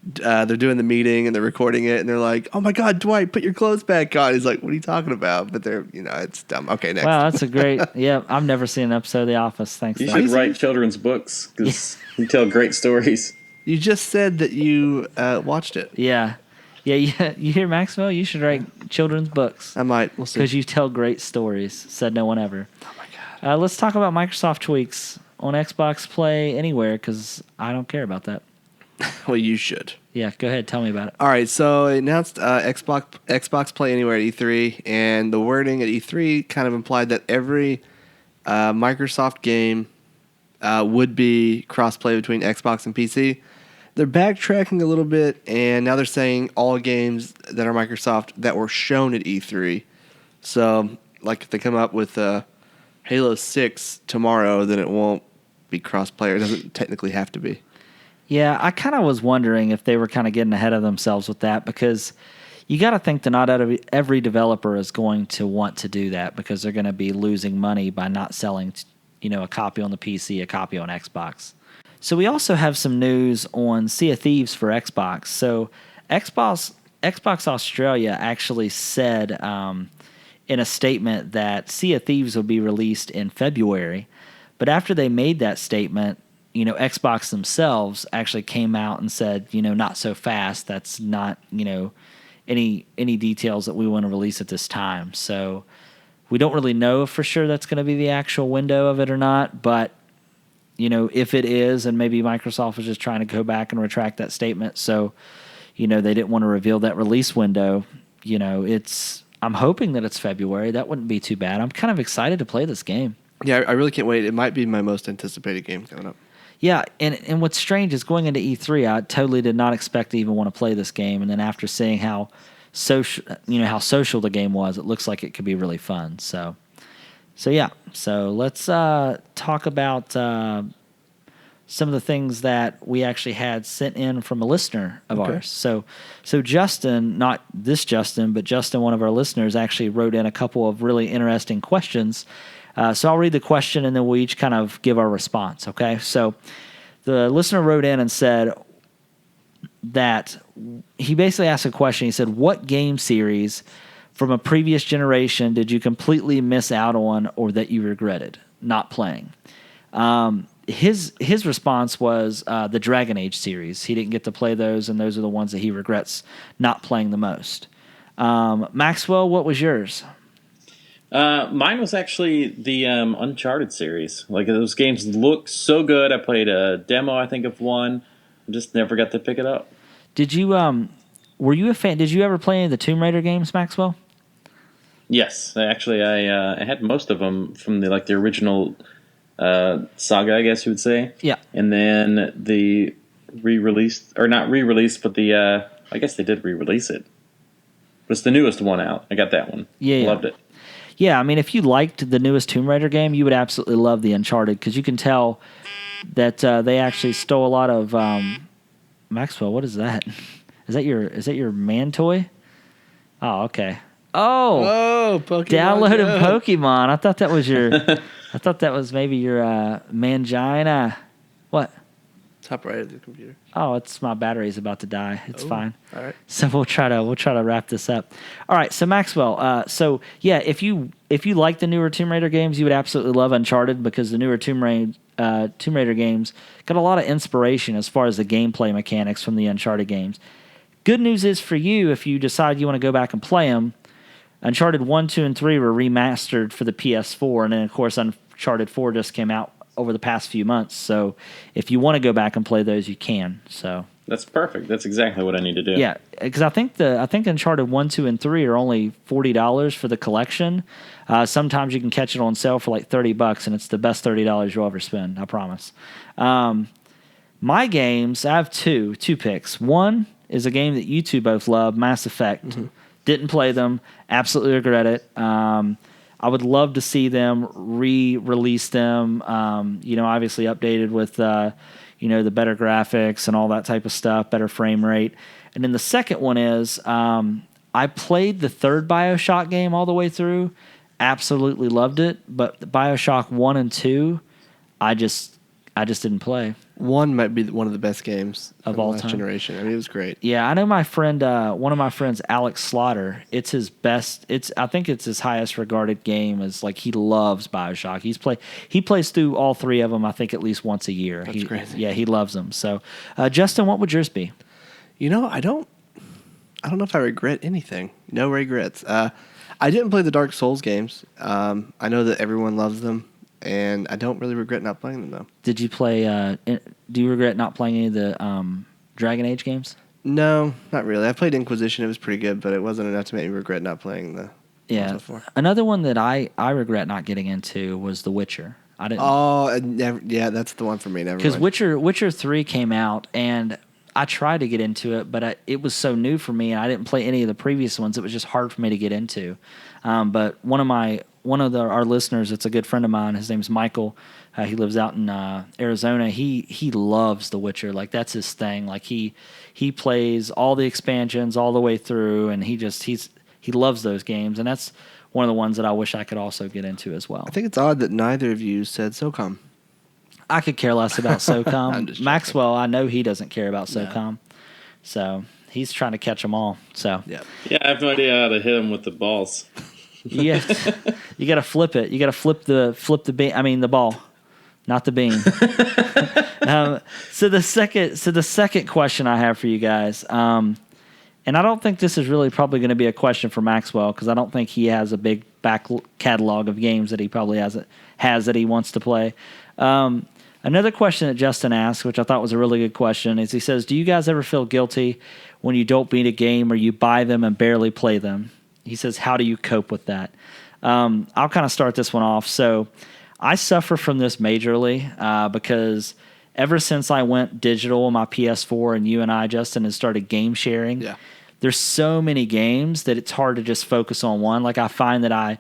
they're doing the meeting and they're recording it and they're like, "Oh my God, Dwight, put your clothes back on." He's like, "What are you talking about?" But they're, it's dumb. Okay, next. Wow, that's a great. Yeah, I've never seen an episode of The Office. Thanks. You to should that. write children's books because you tell great stories. You just said that you watched it. Yeah. You hear Maxwell? You should write children's books. I might. We'll see. Because you tell great stories. Said no one ever. Oh my God. Let's talk about Microsoft tweaks on Xbox Play Anywhere because I don't care about that. Well, you should. Yeah, go ahead. Tell me about it. All right, so it announced Xbox Play Anywhere at E3, and the wording at E3 kind of implied that every Microsoft game would be cross-play between Xbox and PC. They're backtracking a little bit, and now they're saying all games that are Microsoft that were shown at E3. So, like, if they come up with Halo 6 tomorrow, then it won't be cross-player. It doesn't technically have to be. Yeah, I kind of was wondering if they were kind of getting ahead of themselves with that because you got to think that not every developer is going to want to do that because they're going to be losing money by not selling, a copy on the PC, a copy on Xbox. So we also have some news on Sea of Thieves for Xbox. So Xbox Australia actually said in a statement that Sea of Thieves will be released in February, but after they made that statement, Xbox themselves actually came out and said, not so fast. That's not, any details that we want to release at this time. So we don't really know for sure that's going to be the actual window of it or not. But, if it is, and maybe Microsoft was just trying to go back and retract that statement. So, they didn't want to reveal that release window. I'm hoping that it's February. That wouldn't be too bad. I'm kind of excited to play this game. Yeah, I really can't wait. It might be my most anticipated game coming up. Yeah, and what's strange is going into E3, I totally did not expect to even want to play this game, and then after seeing how social the game was, it looks like it could be really fun. So let's talk about some of the things that we actually had sent in from a listener of ours. So Justin, not this Justin, but Justin, one of our listeners, actually wrote in a couple of really interesting questions. So I'll read the question and then we'll each kind of give our response, okay? So the listener wrote in and said that he basically asked a question. He said, what game series from a previous generation did you completely miss out on or that you regretted not playing? His response was the Dragon Age series. He didn't get to play those, and those are the ones that he regrets not playing the most. Maxwell, what was yours? Mine was actually the Uncharted series. Like, those games look so good. I played a demo, I think, of one. Just never got to pick it up. Did you were you a fan? Did you ever play any of the Tomb Raider games, Maxwell? Yes, actually, I had most of them from the original saga, I guess you would say. Yeah. And then the re-released, or not re-released, but the I guess they did re-release it. It's the newest one out. I got that one. Yeah. Loved it. Yeah, I mean, if you liked the newest Tomb Raider game, you would absolutely love the Uncharted because you can tell that they actually stole a lot of Maxwell. What is that? Is that your man toy? Oh, okay. Oh, Pokemon downloaded Go. Pokemon. I thought that was your. I thought that was maybe your mangina. What? Top right of the computer. Oh, it's my battery's about to die. It's fine. All right. So we'll try to wrap this up. All right. So Maxwell. So yeah, if you like the newer Tomb Raider games, you would absolutely love Uncharted because the newer Tomb Raider games got a lot of inspiration as far as the gameplay mechanics from the Uncharted games. Good news is for you, if you decide you want to go back and play them, Uncharted 1, 2, and 3 were remastered for the PS4, and then of course Uncharted 4 just came out over the past few months. So if you want to go back and play those, you can. So that's perfect. That's exactly what I need to do. Yeah, because I think Uncharted 1, 2, and 3 are only $40 for the collection. Sometimes you can catch it on sale for like $30, and it's the best $30 you'll ever spend. I promise. My games, I have two picks. One is a game that you two both love, Mass Effect. Mm-hmm. Didn't play them. Absolutely regret it. I would love to see them re-release them. Obviously updated with the better graphics and all that type of stuff, better frame rate. And then the second one is I played the third BioShock game all the way through. Absolutely loved it, but the BioShock 1 and 2, I just didn't play. 1 might be one of the best games Of from the all last time. generation. I mean, it was great. Yeah, I know my friend, one of my friends, Alex Slaughter. It's his best. I think it's his highest regarded game. Is like he loves BioShock. He plays through all 3 of them. I think at least once a year. That's crazy. Yeah, he loves them. So, Justin, what would yours be? I don't know if I regret anything. No regrets. I didn't play the Dark Souls games. I know that everyone loves them, and I don't really regret not playing them though. Did you play? Do you regret not playing any of the Dragon Age games? No, not really. I played Inquisition. It was pretty good, but it wasn't enough to make me regret not playing the Yeah. ones before. Another one that I regret not getting into was The Witcher. I didn't. Oh, yeah, that's the one for me. Never Because mind. Witcher 3 came out, and I tried to get into it, but it was so new for me, and I didn't play any of the previous ones. It was just hard for me to get into. But one of our listeners, it's a good friend of mine. His name's Michael. He lives out in Arizona. He loves The Witcher. Like that's his thing. Like he plays all the expansions all the way through, and he loves those games. And that's one of the ones that I wish I could also get into as well. I think it's odd that neither of you said SOCOM. I could care less about I'm SOCOM. just joking. Maxwell, I know he doesn't care about SOCOM. So he's trying to catch them all. So Yeah. Yeah, I have no idea how to hit him with the balls. you got to flip it. You got to flip the bean. I mean the ball, not the bean. So the second question I have for you guys, and I don't think this is really probably going to be a question for Maxwell because I don't think he has a big back catalog of games that he probably has that he wants to play. Another question that Justin asked, which I thought was a really good question, is he says, do you guys ever feel guilty when you don't beat a game or you buy them and barely play them? He says, how do you cope with that? I'll kind of start this one off. So I suffer from this majorly because ever since I went digital on my PS4 and you and I, Justin, has started game sharing, there's so many games that it's hard to just focus on one. Like I find that I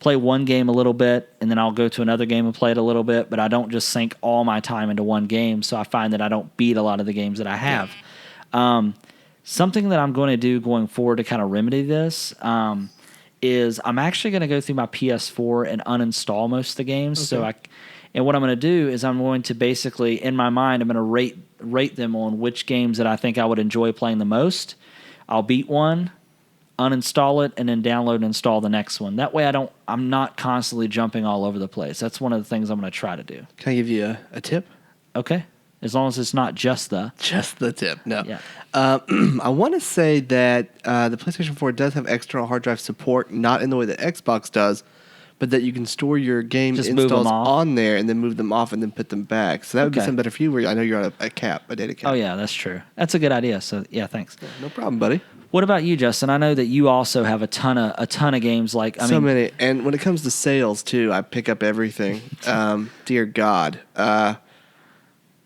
play one game a little bit, and then I'll go to another game and play it a little bit, but I don't just sink all my time into one game, so I find that I don't beat a lot of the games that I have. Something that I'm going to do going forward to kind of remedy this is I'm actually going to go through my PS4 and uninstall most of the games. Okay. And what I'm going to do is I'm going to basically, in my mind, I'm going to rate them on which games that I think I would enjoy playing the most. I'll beat one, uninstall it, and then download and install the next one. That way I'm not constantly jumping all over the place. That's one of the things I'm going to try to do. Can I give you a tip? Okay. As long as it's not just the tip. No. Yeah. I want to say that the PlayStation 4 does have external hard drive support, not in the way that Xbox does, but that you can store your game Just move them installs off. on there and then move them off and then put them back. So that would be Okay. something better for you where I know you're on a data cap. Oh, yeah, that's true. That's a good idea. So, yeah, thanks. No problem, buddy. What about you, Justin? I know that you also have a ton of games. Like I So mean, many. And when it comes to sales, too, I pick up everything. Dear God.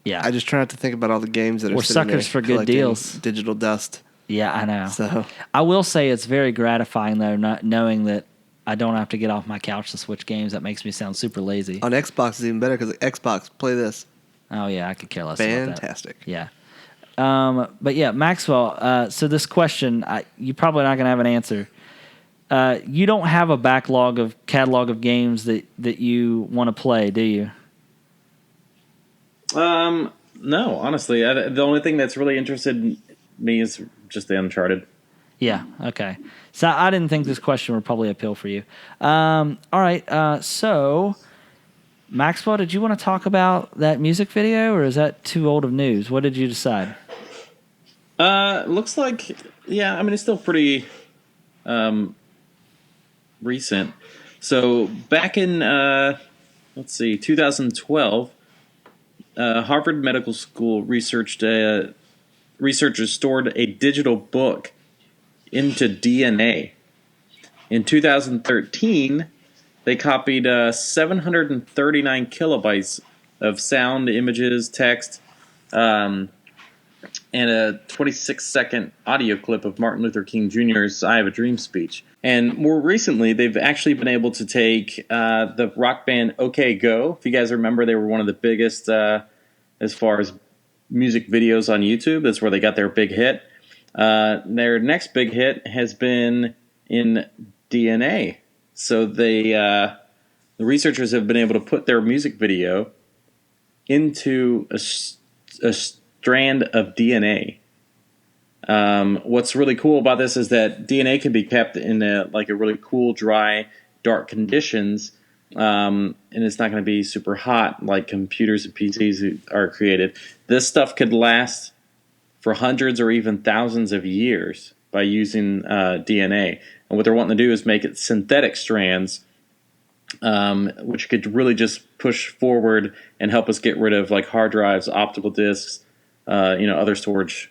yeah, I just try not to think about all the games that are We're sitting there suckers for good collecting deals. digital dust. yeah, I know. So I will say it's very gratifying though, not knowing that I don't have to get off my couch to switch games. That makes me sound super lazy. on Xbox is even better because Xbox, play this. Oh yeah, I could care less about that. Fantastic. Yeah. But yeah, Maxwell. So this question, you're probably not going to have an answer. You don't have a catalog of games that you want to play, do you? No, honestly, the only thing that's really interested me is just the Uncharted. Yeah. Okay. So I didn't think this question would probably appeal for you. All right. So Maxwell, did you want to talk about that music video, or is that too old of news? What did you decide? Looks like, yeah, I mean, it's still pretty recent. So back in, 2012, Harvard Medical School researchers stored a digital book into DNA. In 2013, they copied 739 kilobytes of sound, images, text, and a 26-second audio clip of Martin Luther King Jr.'s I Have a Dream speech. And more recently, they've actually been able to take the rock band OK Go. If you guys remember, they were one of the biggest as far as music videos on YouTube. That's where they got their big hit. Their next big hit has been in DNA. So the researchers have been able to put their music video into a strand of DNA. What's really cool about this is that DNA can be kept in a really cool, dry, dark conditions, and it's not going to be super hot like computers and PCs are created. This stuff could last for hundreds or even thousands of years by using DNA. And what they're wanting to do is make it synthetic strands, which could really just push forward and help us get rid of like hard drives, optical disks, other storage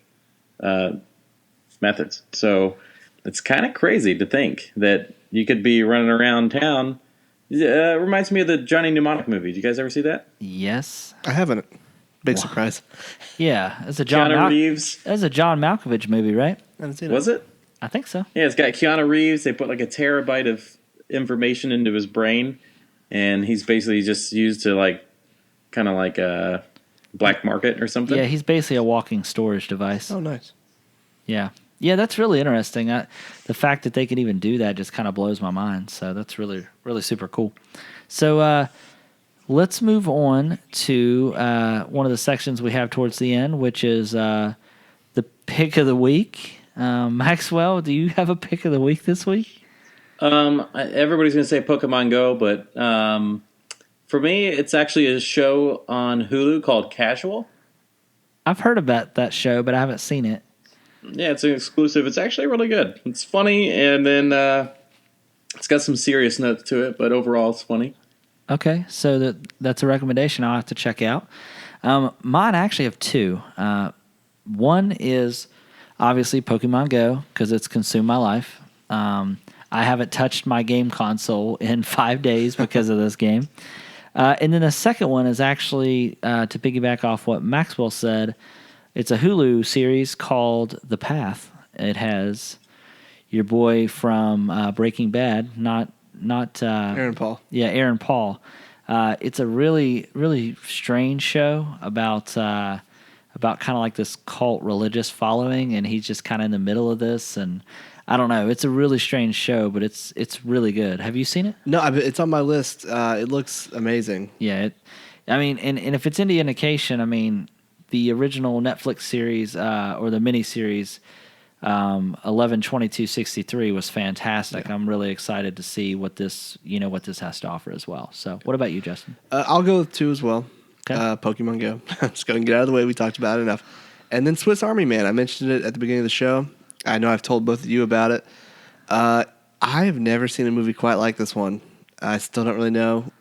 methods. So it's kind of crazy to think that you could be running around town. It reminds me of the Johnny Mnemonic movie. Did you guys ever see that? Yes. I haven't. Big surprise. Yeah, it's a John Keanu Reeves. That's a John Malkovich movie, right? I haven't seen it. Was it? I think so. Yeah, it's got Keanu Reeves. They put like a terabyte of information into his brain, and he's basically just used to kind of like a black market or something. Yeah, he's basically a walking storage device. Oh, nice. Yeah. Yeah, that's really interesting. The fact that they can even do that just kind of blows my mind. So that's really, really super cool. So let's move on to one of the sections we have towards the end, which is the pick of the week. Maxwell, do you have a pick of the week this week? Everybody's going to say Pokemon Go, but for me, it's actually a show on Hulu called Casual. I've heard about that show, but I haven't seen it. Yeah, it's an exclusive. It's actually really good. It's funny, and then it's got some serious notes to it, but overall it's funny. Okay, so that's a recommendation I'll have to check out. Mine actually have two. One is obviously Pokemon Go, because it's consumed my life. I haven't touched my game console in 5 days because of this game. And then the second one is actually, to piggyback off what Maxwell said, it's a Hulu series called The Path. It has your boy from Breaking Bad, not Aaron Paul. Yeah, Aaron Paul. It's a really, really strange show about kind of like this cult religious following, and he's just kind of in the middle of this, and I don't know. It's a really strange show, but it's really good. Have you seen it? No, it's on my list. It looks amazing. Yeah, and if it's any indication, I mean, the original Netflix series or the miniseries 11/22/63 was fantastic. Yeah. I'm really excited to see what this has to offer as well. So, what about you, Justin? I'll go with two as well. Okay. Pokemon Go. I'm just going to get out of the way. We talked about it enough. And then Swiss Army Man. I mentioned it at the beginning of the show. I know I've told both of you about it. I have never seen a movie quite like this one. I still don't really know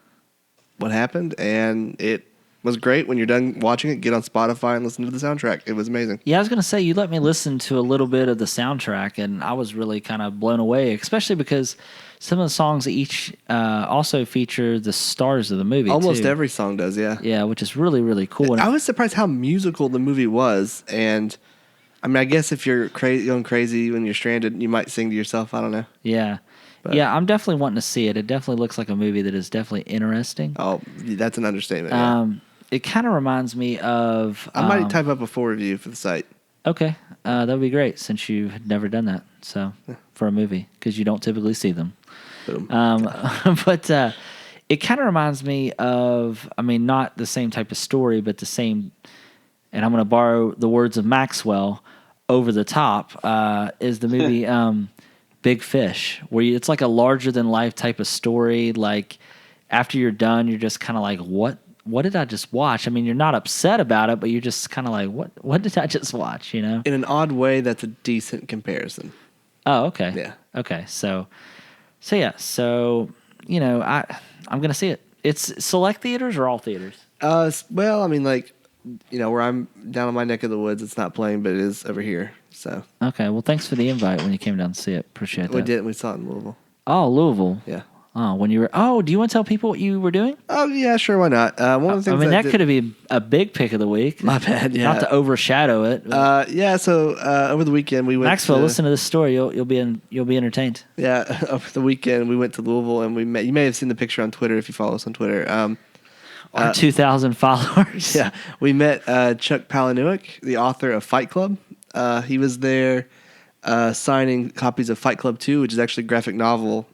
what happened, and it was great. When you're done watching it, get on Spotify and listen to the soundtrack. It was amazing. Yeah, I was going to say, you let me listen to a little bit of the soundtrack, and I was really kind of blown away, especially because some of the songs each also feature the stars of the movie. Almost too. Every song does, yeah. Yeah, which is really, really cool. And I was surprised how musical the movie was, and I mean, I guess if you're going crazy when you're stranded, you might sing to yourself. I don't know. Yeah. But yeah, I'm definitely wanting to see it. It definitely looks like a movie that is definitely interesting. Oh, that's an understatement. Yeah. It kind of reminds me of... I might type up a full review for the site. Okay. That would be great, since you've never done that for a movie, because you don't typically see them. Boom. But it kind of reminds me of, I mean, not the same type of story, but the same, and I'm going to borrow the words of Maxwell, over the top, is the movie Big Fish, where it's like a larger-than-life type of story. Like, after you're done, you're just kind of like, what did I just watch? I mean, you're not upset about it, but you're just kind of like, what did I just watch, you know? In an odd way, that's a decent comparison. Oh, okay. Yeah. Okay, so you know, I'm going to see it. It's select theaters or all theaters? Well, I mean, like, you know, where I'm down in my neck of the woods, it's not playing, but it is over here, so. Okay, well, thanks for the invite when you came down to see it. Appreciate that. We did. We saw it in Louisville. Oh, Louisville. Yeah. Oh, when you were... Oh, do you want to tell people what you were doing? Oh, yeah, sure, why not? One of the things that could have been a big pick of the week. My bad, yeah. Not to overshadow it. Yeah, so over the weekend we went Maxwell, listen to this story. You'll be entertained. Yeah, over the weekend we went to Louisville and we met... You may have seen the picture on Twitter if you follow us on Twitter. Our 2,000 followers. Yeah, we met Chuck Palahniuk, the author of Fight Club. He was there signing copies of Fight Club 2, which is actually a graphic novel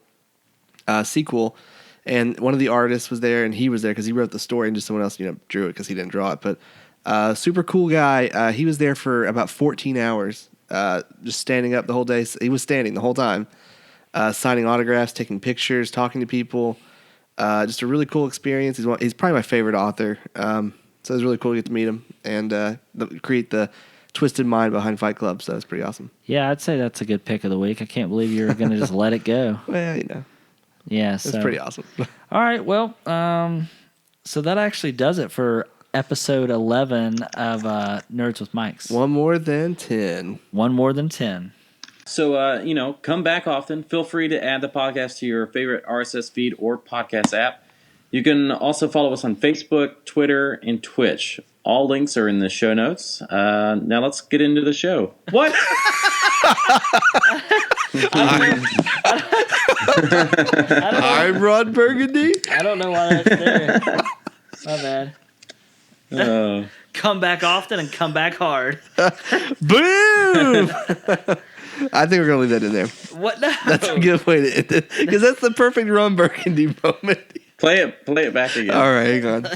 sequel, and one of the artists was there, and he was there because he wrote the story, and just someone else, drew it because he didn't draw it. But Super cool guy. He was there for about 14 hours, just standing up the whole day. He was standing the whole time, signing autographs, taking pictures, talking to people. Just a really cool experience. He's probably my favorite author. So it was really cool to get to meet him and create the twisted mind behind Fight Club. So it's pretty awesome. Yeah, I'd say that's a good pick of the week. I can't believe you're going to just let it go. Well, you know. Yeah, It's pretty awesome. All right, well, so that actually does it for episode 11 of Nerds with Mics. One more than 10. One more than 10. So, come back often. Feel free to add the podcast to your favorite RSS feed or podcast app. You can also follow us on Facebook, Twitter, and Twitch. All links are in the show notes. Now let's get into the show. What? I'm Ron Burgundy. I don't know why that's there. My bad. Come back often and come back hard. Boom! I think we're going to leave that in there. What? No. That's a good way to end it. Because that's the perfect Ron Burgundy moment. Play it back again. All right, hang on.